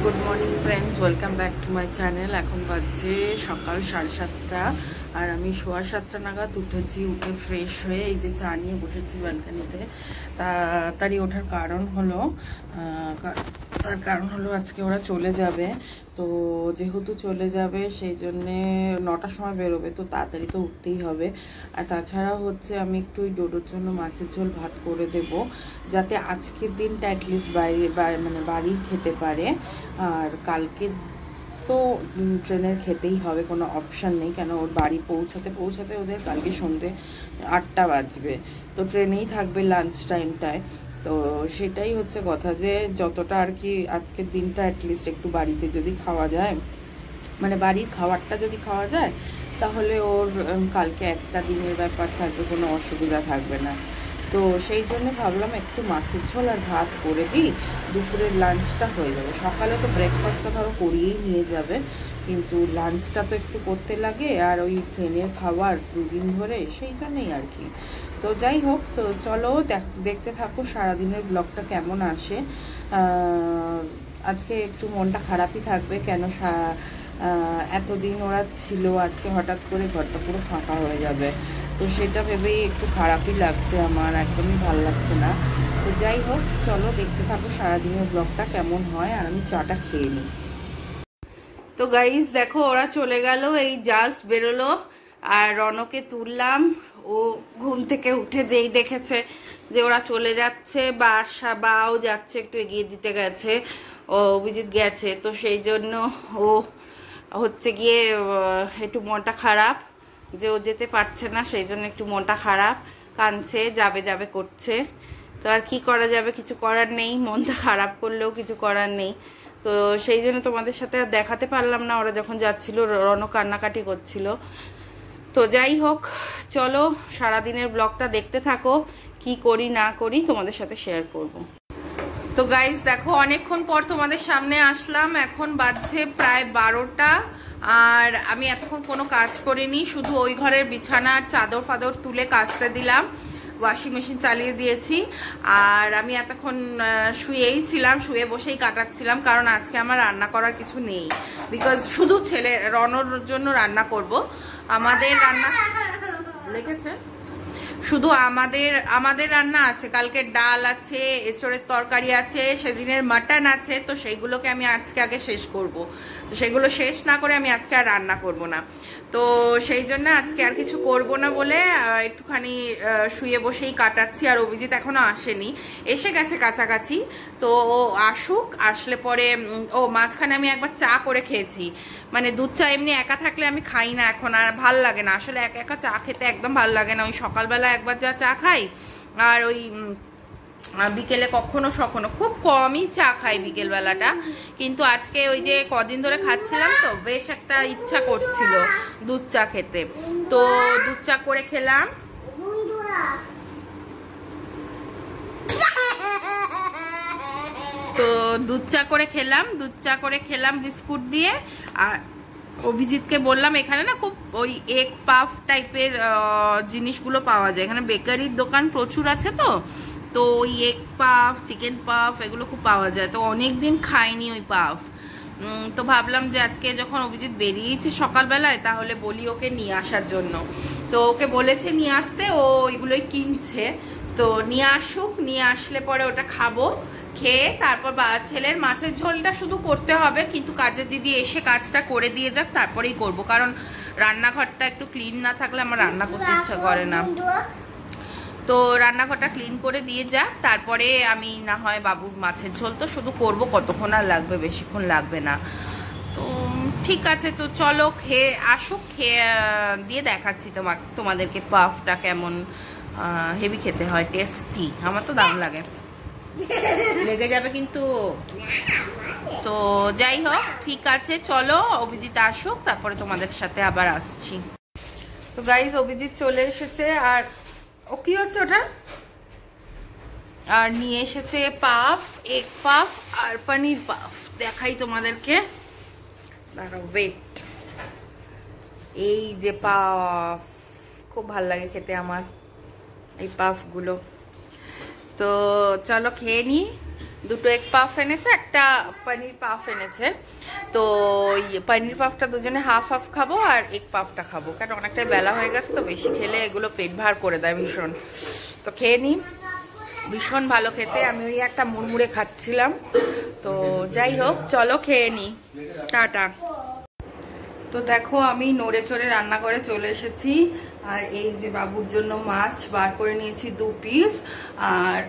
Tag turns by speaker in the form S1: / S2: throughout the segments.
S1: Good morning friends, welcome back to my channel. এখন বাজছে সকাল 7:30 আর আমি 7:15 নাগাদ উঠেছি। উঠে ফ্রেশ হয়ে এই যে চা নিয়ে বসেছি ব্যালকানিতে। তাড়াতাড়ি ওঠার কারণ হলো আজকে ওরা চলে যাবে। তো যেহেতু চলে যাবে সেই জন্যে 9টার সময় বেরোবে, তো তাড়াতাড়ি তো উঠতেই হবে। আর তাছাড়া হচ্ছে আমি একটু ওই ডোডোর জন্য মাছের ঝোল ভাত করে দেব, যাতে আজকের দিনটা অ্যাটলিস্ট বাড়ির খেতে পারে। আর কালকে তো ট্রেনের খেতেই হবে, কোনো অপশান নেই, কেন ওর বাড়ি পৌঁছাতে ওদের কালকে সন্ধ্যে 8টা বাজবে। তো ট্রেনেই থাকবে লাঞ্চ টাইমটায়। তো সেটাই হচ্ছে কথা, যে যতটা আর কি আজকের দিনটা অ্যাটলিস্ট একটু বাড়িতে যদি খাওয়া যায়, মানে বাড়ির খাবারটা যদি খাওয়া যায়, তাহলে ওর কালকে একটা দিনের ব্যাপার থাকবে, কোনো অসুবিধা থাকবে না। তো সেই জন্য ভাবলাম একটু মাছের ঝোল আর ভাত করে দিই, দুপুরের লাঞ্চটা হয়ে যাবে। সকালে তো ব্রেকফাস্টটা ধরো করিয়েই নিয়ে যাবে, কিন্তু লাঞ্চটা তো একটু করতে লাগে, আর ওই ট্রেনের খাবার দুদিন ধরে, সেই জন্যেই আর কি। তো যাই হোক, তো চলো দেখতে থাকো সারাদিনের ব্লগটা কেমন আসে। আজকে একটু মনটা খারাপই থাকবে, কেন এতদিন ওরা ছিল, আজকে হঠাৎ করে ঘরটা পুরো ফাঁকা হয়ে যাবে। তো সেটা ভেবেই একটু খারাপই লাগছে, আমার একদমই ভালো লাগছে না। তো যাই হোক, চলো দেখতে থাকো সারাদিনের ব্লগটা কেমন হয়, আর আমি চাটা খেয়ে নিই। তো গাইস দেখো, ওরা চলে গেল, এই জাস্ট বেরোলো। আর রনকে তুললাম, ও ঘুম থেকে উঠে যেই দেখেছে যে ওরা চলে যাচ্ছে, বাও যাচ্ছে, একটু এগিয়ে দিতে গেছে, ও অভিজিৎ গেছে। তো সেই জন্য ও হচ্ছে গিয়ে একটু মনটা খারাপ যে ও যেতে পারছে না, সেই জন্য একটু মনটা খারাপ, কাঁদছে, যাবে করছে। তো আর কি করা যাবে, কিছু করার নেই, মনটা খারাপ করলেও কিছু করার নেই। তো সেই জন্য তোমাদের সাথে আর দেখাতে পারলাম না, ওরা যখন যাচ্ছিল রনও কান্নাকাটি করছিল। তো যাই হোক, চলো সারাদিনের ব্লগটা দেখতে থাকো, কি করি না করি তোমাদের সাথে শেয়ার করব। তো গাইস দেখো, অনেকক্ষণ পর তোমাদের সামনে আসলাম, এখন বাজছে প্রায় 12টা। আর আমি এতক্ষণ কোনো কাজ করিনি, শুধু ওই ঘরের বিছানার চাদর ফাদর তুলে কাচতে দিলাম, ওয়াশিং মেশিন চালিয়ে দিয়েছি। আর আমি এতক্ষণ শুয়েই ছিলাম, শুয়ে বসেই কাটাচ্ছিলাম, কারণ আজকে আমার রান্না করার কিছু নেই, বিকজ শুধু ছেলে রনর জন্য রান্না করব। আমাদের রান্না লেগেছে, শুধু আমাদের রান্না আছে, কালকে ডাল আছে, এঁচড়ের তরকারি আছে, সেদিনের মাটন আছে। তো সেইগুলোকে আমি আজকে আগে শেষ করব। তো সেগুলো শেষ না করে আমি আজকে আর রান্না করব না। তো সেই জন্য আজকে আর কিছু করব না বলে একটুখানি শুয়ে বসেই কাটাচ্ছি। আর অভিজিৎ এখনো আসেনি, এসে গেছে কাছাকাছি। তো ও আসুক, আসলে পরে মাঝখানে আমি একবার চা করে খেয়েছি, মানে দুধ চা এমনি একা থাকলে আমি খাই না এখন, আর ভাল লাগে না আসলে, একা একা চা খেতে একদম ভাল লাগে না। ওই সকালবেলা একবার যা চা খাই, আর ওই বিকেলে কখনো খুব কমই চা খাই বিকেলবেলাটা। কিন্তু আজকে ওই যে কদিন ধরে খাচ্ছিলাম, তো বেশ একটা ইচ্ছা করছিল দুধ চা খেতে, তো দুধ চা করে খেলাম। তো দুধ চা করে খেলাম বিস্কুট দিয়ে। আর অভিজিৎকে বললাম, এখানে না খুব ওই এগ পাফ টাইপের জিনিসগুলো পাওয়া যায়, এখানে বেকারির দোকান প্রচুর আছে। তো ওই এগ পাফ, চিকেন পাফ, এগুলো খুব পাওয়া যায়। তো অনেক দিন খাইনি ওই পাফ। তো ভাবলাম যে আজকে যখন অভিজিৎ বেরিয়েছে সকালবেলায়, তাহলে বলি ওকে নিয়ে আসার জন্য। তো ওকে বলেছে নিয়ে আসতে, ও ওইগুলোই কিনছে। তো নিয়ে আসুক, নিয়ে আসলে পরে ওটা খাবো, খেয়ে তারপর ছেলের মাছের ঝোলটা শুধু করতে হবে, কিন্তু কাজের দিদি এসে কাজটা করে দিয়ে যাক, তারপরেই করব, কারণ রান্নাঘরটা একটু ক্লিন না থাকলে আমার রান্না করতে ইচ্ছা করে না। তো রান্নাঘরটা ক্লিন করে দিয়ে যাক, তারপরে আমি না হয় বাবুর মাছের ঝোল তো শুধু করব, কতক্ষণ আর লাগবে, বেশিক্ষণ লাগবে না। তো ঠিক আছে, তো চলো খেয়ে আসুক, খেয়ে দিয়ে দেখাচ্ছি তোমাদেরকে পাফটা কেমন হেভি খেতে হয়, টেস্টি, আমার তো দারুণ লাগে, লেগে যাবে কিন্তু। তো যাই হোক, ঠিক আছে, চলো অভিজিৎ আসুক, তারপরে তোমাদের সাথে আবার আসছি। তো গাইজ অভিজিৎ চলে এসেছে, আর ও কি হচ্ছে ওটা, আর নিয়ে এসেছে পাফ, এগ পাফ আর পনির পাফ। দেখাই তোমাদেরকে, দাঁড়াও ওয়েট। এই যে পাফ, খুব ভাল লাগে খেতে আমার এই পাফগুলো। তো চলো খেয়ে নিই, দুটো এগ পাফ এনেছে, একটা পনির পাফ এনেছে। তো পনির পাফটা দুজনে হাফ হাফ খাবো আর এগ পাফটা খাবো, কারণ অনেকটাই বেলা হয়ে গেছে তো, বেশি খেলে এগুলো পেট ভার করে দেয় ভীষণ। তো খেয়ে নিই, ভীষণ ভালো খেতে। আমি ওই একটা মুড়মুড়ে খাচ্ছিলাম। তো যাই হোক, চলো খেয়ে নিই, টাটা। তো দেখো আমি নড়ে চড়ে রান্না করে চলে এসেছি। আর এই যে বাবুর জন্য মাছ বার করে নিয়েছি 2 পিস, আর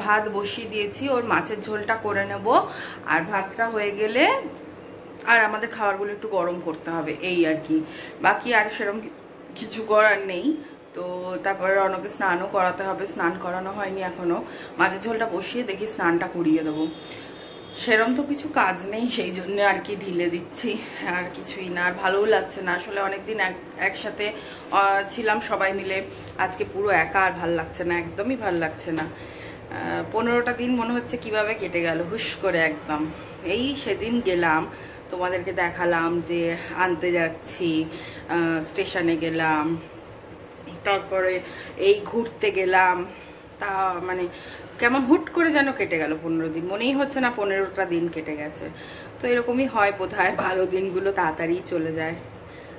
S1: ভাত বসিয়ে দিয়েছি, ওর মাছের ঝোলটা করে নেব। আর ভাতটা হয়ে গেলে আর আমাদের খাবারগুলো একটু গরম করতে হবে, এই আর কি। বাকি আর সেরকম কিছু করার নেই। তো তারপরে রনকে স্নানও করাতে হবে, স্নান করানো হয়নি এখনো। মাছের ঝোলটা বসিয়ে দেখি স্নানটা করিয়ে দেবো। সেরম তো কিছু কাজ নেই, সেই জন্য আর কি ঢিলে দিচ্ছি, আর কিছুই না। আর ভালোও লাগছে না আসলে, অনেকদিন একসাথে ছিলাম সবাই মিলে, আজকে পুরো একা, আর ভাল লাগছে না, একদমই ভাল লাগছে না। 15টা দিন মনে হচ্ছে কিভাবে কেটে গেল হুশ করে একদম। এই সেদিন গেলাম, তোমাদেরকে দেখালাম যে আনতে যাচ্ছি, স্টেশনে গেলাম, তারপরে এই ঘুরতে গেলাম। তা মানে কেমন হুট করে যেন কেটে গেল 15 দিন, মনেই হচ্ছে না 15টা দিন কেটে গেছে। তো এরকমই হয় বোধহয়, ভালো দিনগুলো তাড়াতাড়ি চলে যায়।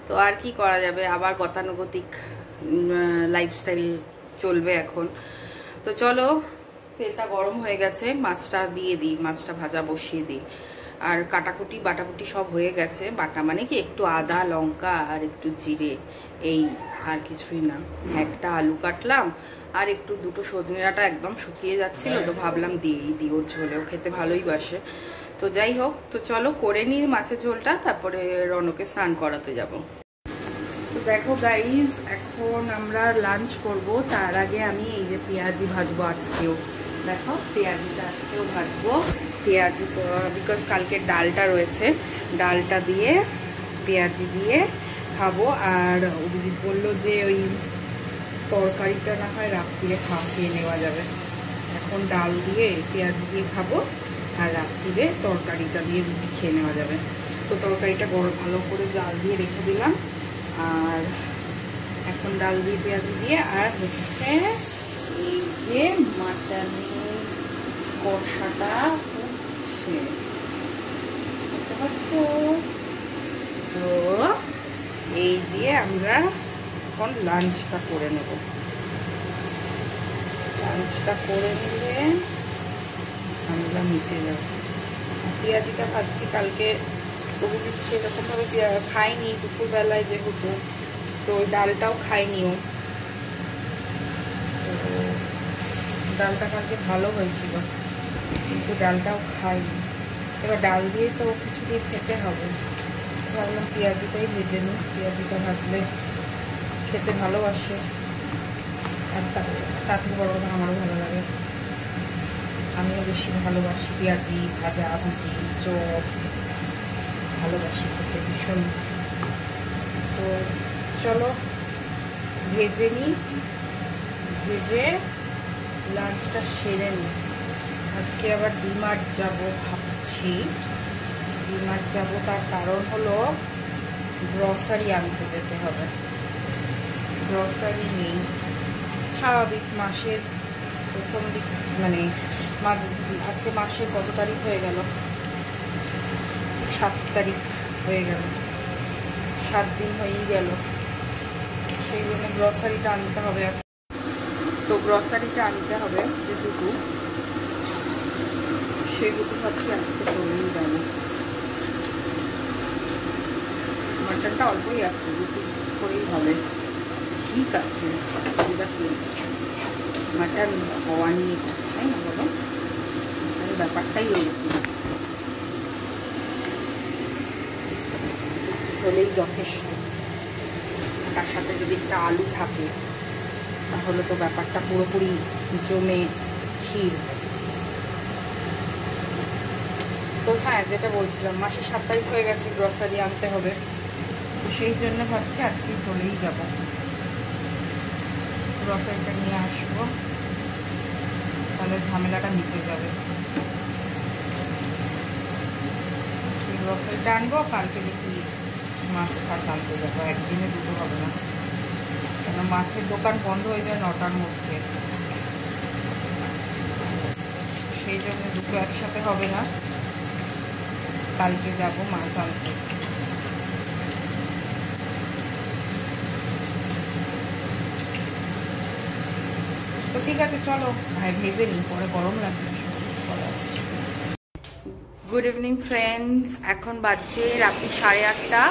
S1: তো আর কি করা যাবে, আবার গতানুগতিক লাইফস্টাইল চলবে এখন। তো চলো, তেলটা গরম হয়ে গেছে, মাছটা দিয়ে দিই, মাছটা ভাজা বসিয়ে দিই। আর কাটাকুটি বাটাকুটি সব হয়ে গেছে। বাটা মানে কি একটু আদা লঙ্কা আর একটু জিরে, এই, আর কিছুই না। একটা আলু কাটলাম, আর একটু দুটো সজনে ডাঁটা একদম শুকিয়ে যাচ্ছিল, তো ভাবলাম দিয়েই দিই, ওর ঝোলেও খেতে ভালোই বাসে। তো যাই হোক, তো চলো করে নিই মাছের ঝোলটা, তারপরে রনকে স্নান করাতে যাব। তো দেখো গাইজ, এখন আমরা লাঞ্চ করব। তার আগে আমি এই যে পেঁয়াজি ভাজবো আজকেও, দেখো পেঁয়াজিটা আজকেও ভাজবো। পেঁয়াজি বিকজ কালকে ডালটা রয়েছে, ডালটা দিয়ে পেঁয়াজি দিয়ে খাবো। আর অভিজিৎ বললো যে ওই তরকারিটা না হয় রাত্রিরে খেয়ে নেওয়া যাবে। এখন ডাল দিয়ে পেঁয়াজি দিয়ে খাবো, আর রাত্রিরে তরকারিটা দিয়ে রুটি খেয়ে নেওয়া যাবে। তো তরকারিটা ভালো করে জাল দিয়ে রেখে দিলাম। আর এখন ডাল দিয়ে পেঁয়াজি দিয়ে, আর হচ্ছে এই যে মাটনের কষাটা হচ্ছে, বুঝতে পারছো? তো এই দিয়ে আমরা এখন লাঞ্চটা করে নেব। লাঞ্চটা করে নিলে আমরা মিটে যাব। পেঁয়াজিটা ভাবছি কালকে অভিজিৎ সেরকমভাবে খাইনি দুপুরবেলায় যেহেতু, তো ডালটাও খাইনিও। তো ডালটা কালকে ভালো হয়েছিল, কিন্তু ডালটাও খাইনি। এবার ডাল দিয়ে তো কিছু দিয়ে খেতে হবে, ভাবলাম পেঁয়াজিটাই ভেজে নিই, পেঁয়াজিটা ভাজলে খেতে ভালোবাসে। আর তার থেকে বড় কথা আমারও ভালো লাগে, আমিও বেশি ভালোবাসি পেঁয়াজি ভাজা ভুজি চপ, ভালোবাসি খেতে ভীষণ। তো চলো ভেজে নিই, ভেজে লাঞ্চটা সেরে নিই। আজকে আবার ডিমার্ট যাবো ভাবছি, ডিমার্ট যাবো, তার কারণ হলো গ্রসারি আনতে যেতে হবে। গ্রসারি নেই, স্বাভাবিক মাসের প্রথম দিক, মানে আজকে মাসের কত তারিখ হয়ে গেল, 7 তারিখ হয়ে গেল, 7 দিন হয়েই গেল। সেই জন্য গ্রসারিটা আনতে হবে। তো গ্রসারিটা আনতে হবে যে দুটো, সেই দুটো ভাবছি আজকে চলেই যাবো। মাটনটা অল্পই আছে, 2 পিস করেই হবে, ঠিক আছে, অসুবিধা কি আছে। মাটন হওয়া নিয়ে তাই না বলো, ব্যাপারটাই ওরকম, হলেই যথেষ্ট। তার সাথে যদি একটা আলু থাকে তাহলে তো ব্যাপারটা পুরোপুরি জমে ক্ষীর। তো হ্যাঁ, যেটা বলছিলাম, মাসের 7 তারিখ হয়ে গেছে, গ্রসারি আনতে হবে, তো সেই জন্য ভাবছি আজকেই চলেই যাব, গ্রসারিটা নিয়ে আসবো, তাহলে ঝামেলাটা মিটে যাবে। সেই গ্রসারিটা আনবো, কালকে দেখি মাছ টাছ আনতে যাবো, একদিনে দুটো হবে না, কেন মাছের দোকান বন্ধ হয়ে যায় 9টার মধ্যে। সেই জন্য দুটো একসাথে হবে না, কালকে যাবো মাছ আনতে। তো ঠিক আছে চলো ভাই ভেজে নিই, পরে গরম লাগছে। গুড ইভিনিং ফ্রেন্ডস, এখন বাজছে রাত্রি 8:30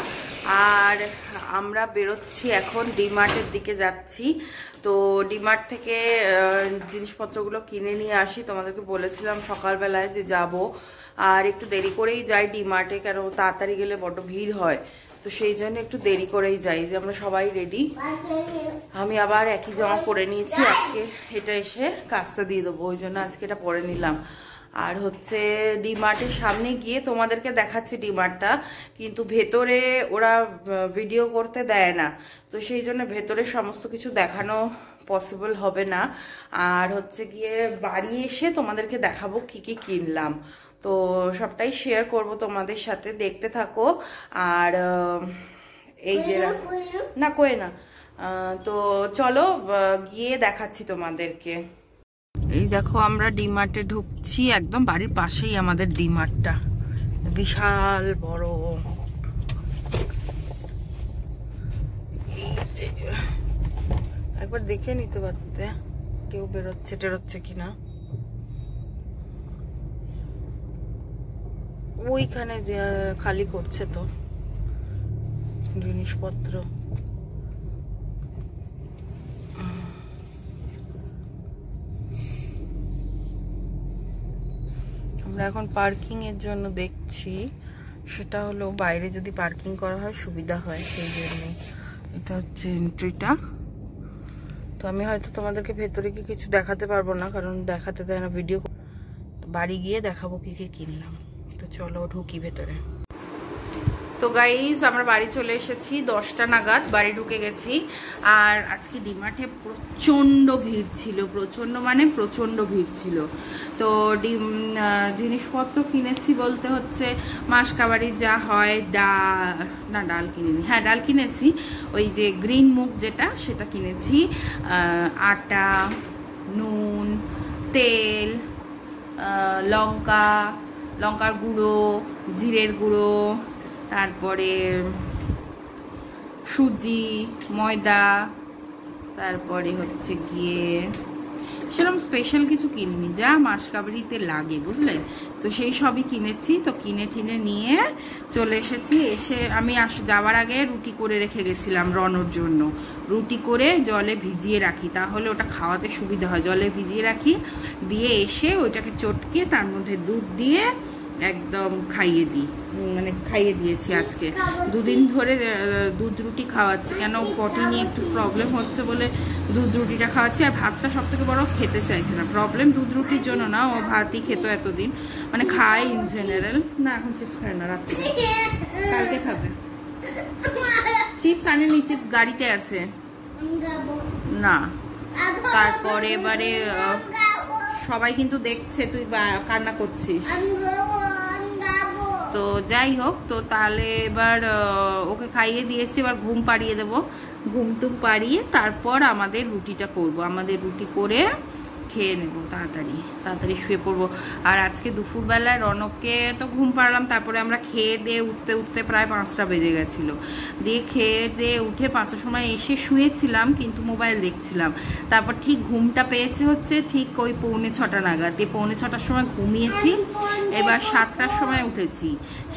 S1: আর আমরা বেরোচ্ছি এখন ডিমার্টের দিকে যাচ্ছি। তো ডিমার্ট থেকে জিনিসপত্রগুলো কিনে নিয়ে আসি, তোমাদেরকে বলেছিলাম সকালবেলায় যে যাব, আর একটু দেরি করেই যাই ডিমার্টে, কেন তাড়াতাড়ি গেলে বড্ড ভিড় হয়, তো সেই জন্য একটু দেরি করেই যাই। যে আমরা সবাই রেডি, আমি আবার একই জামা পরে নিয়েছি, আজকে এটা এসে কাজটা দিয়ে দেবো, ওই জন্য আজকে এটা পরে নিলাম। আর হচ্ছে ডিমার্টের সামনে গিয়ে তোমাদেরকে দেখাচ্ছি ডিমার্টটা, কিন্তু ভেতরে ওরা ভিডিও করতে দেয় না, তো সেই জন্য ভেতরে সমস্ত কিছু দেখানো পসিবল হবে না। আর হচ্ছে গিয়ে বাড়ি এসে তোমাদেরকে দেখাবো কি কি কিনলাম, তো সবটাই শেয়ার করব তোমাদের সাথে, দেখতে থাকো। আর এই যে না কই না, তো চলো গিয়ে দেখাচ্ছি তোমাদেরকে। এই দেখো আমরা ডিমার্টে ঢুকছি, একদম বাড়ির পাশেই আমাদের ডিমার্টটা, বিশাল বড়। একবার দেখে নিতে পারতে কেউ বেরোচ্ছে টেরোচ্ছে কিনা। ওইখানে যে খালি করছে তো জিনিসপত্র। আমরা এখন পার্কিং এর জন্য দেখছি, সেটা হলো বাইরে যদি পার্কিং করা হয় সুবিধা হয়, সেই জন্য এটা হচ্ছে এন্ট্রিটা। তো আমি হয়তো তোমাদেরকে ভেতরে কি কিছু দেখাতে পারবো না, কারণ দেখাতে দেয় না ভিডিও, বাড়ি গিয়ে দেখাবো কি কি কিনলাম। তো চলো ঢুকি ভেতরে। তো গাইজ আমরা বাড়ি চলে এসেছি, 10টা নাগাদ বাড়ি ঢুকে গেছি। আর আজকে ডিমার্টে প্রচণ্ড ভিড় ছিল, প্রচণ্ড মানে প্রচণ্ড ভিড় ছিল। তো জিনিসপত্র কিনেছি বলতে হচ্ছে মাসকাবাড়ির যা হয়, ডাল কিনিনি, হ্যাঁ ডাল কিনেছি, ওই যে গ্রিন মুগ যেটা সেটা কিনেছি, আটা, নুন, তেল, লঙ্কার গুঁড়ো, জিরের গুঁড়ো, তারপরে সুজি, ময়দা, তারপরে হচ্ছে গিয়ে সেরকম স্পেশাল কিছু কিনিনি, যা মাসকাবাড়িতে লাগে বুঝলে, তো সেই সবই কিনেছি। তো কিনে টিনে নিয়ে চলে এসেছি। এসে আমি যাওয়ার আগে রুটি করে রেখে গেছিলাম রনর জন্য, রুটি করে জলে ভিজিয়ে রাখি, তাহলে ওটা খাওয়াতে সুবিধা হয়, জলে ভিজিয়ে রাখি, দিয়ে এসে ওইটাকে চটকে তার মধ্যে দুধ দিয়ে একদম খাইয়ে দিই, মানে খাইয়ে দিয়েছি। আজকে 2 দিন ধরে দুধ রুটি খাওয়াচ্ছি, কেন পটি নিয়ে একটু প্রবলেম হচ্ছে বলে দুধ রুটিটা খাওয়াচ্ছি। আর ভাতটা সব থেকে বড় খেতে চাইছে না, প্রবলেম দুধ রুটির জন্য না, ও ভাতই খেত এতদিন, মানে খায় ইন জেনারেল না, এখন চিপস খায় না, রাত্রে কালকে খাবে। চিপস আনেনি, চিপস গাড়িতে আছে না। তারপরে এবারে সবাই কিন্তু দেখছে তুই কান্না করছিস, তো যাই হোক। তো তাহলে এবার ওকে খাইয়ে দিয়েছি, এবার ঘুম পাড়িয়ে দেবো, ঘুমটুম পাড়িয়ে তারপর আমাদের রুটিটা করব, আমাদের রুটি করে খেয়ে নেবো, তাড়াতাড়ি শুয়ে পড়বো। আর আজকে দুপুরবেলায় রনককে তো ঘুম পাড়লাম, তারপরে আমরা খেয়ে দিয়ে উঠতে প্রায় 5টা বেজে গেছিলো, দিয়ে খেয়ে দিয়ে উঠে 5টার সময় এসে শুয়েছিলাম, কিন্তু মোবাইল দেখছিলাম। তারপর ঠিক ঘুমটা পেয়েছে হচ্ছে ঠিক ওই 6:45 নাগাদ, দিয়ে 6:45 সময় ঘুমিয়েছি, এবার 7টার সময় উঠেছি।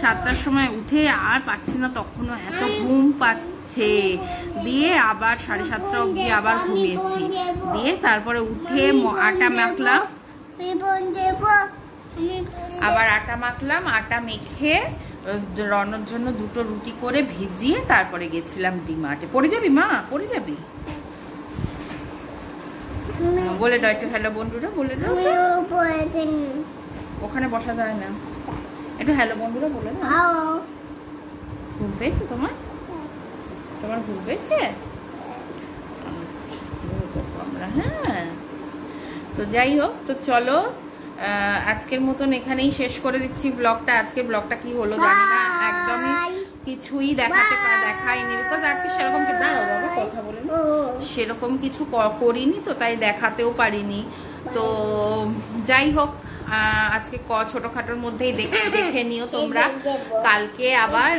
S1: 7টার সময় উঠে আর পাচ্ছি না, তখনও এত ঘুম পাচ্ছে, দিয়ে আবার 7:30 অবধি আবার ঘুমিয়েছি, দিয়ে তারপরে উঠে আটা মাখলাম, আবার আটা মাখলাম, আটা মেখে রনর জন্য 2টো রুটি করে ভিজিয়ে তারপরে গেছিলাম ডিমার্টে। পড়ে যাবি মা, পড়ে যাবি, বলে দাও একটু হ্যালো বন্ধুরা, বলে দাও, ওখানে বসা যায় না, একটু হ্যালো বন্ধুরা বলে দাও। ঘুম পেয়েছে তোমার ঘুম পেয়েছে? আচ্ছা আমরা, হ্যাঁ। তো যাই হোক, তো চলো আজকের মতন এখানেই শেষ করে দিচ্ছি ব্লগটা। আজকের ব্লগটা কি হলো জানি না, একদমই কিছুই দেখাইনি, বিকজ আজকে সেরকম কথা বলে সেরকম কিছু করিনি, তো তাই দেখাতেও পারিনি। তো যাই হোক,
S2: আজকে ছোটখাটোর মধ্যেই দেখে নিও তোমরা। কালকে আবার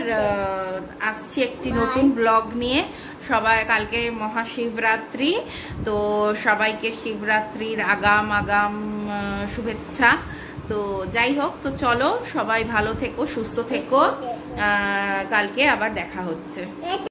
S2: আসছি একটি নতুন ব্লগ নিয়ে। সবাই কালকে মহাশিবরাত্রি, তো সবাইকে শিবরাত্রির আগাম শুভেচ্ছা। তো যাই হোক, তো চলো সবাই ভালো থেকো, সুস্থ থেকো, কালকে আবার দেখা হচ্ছে।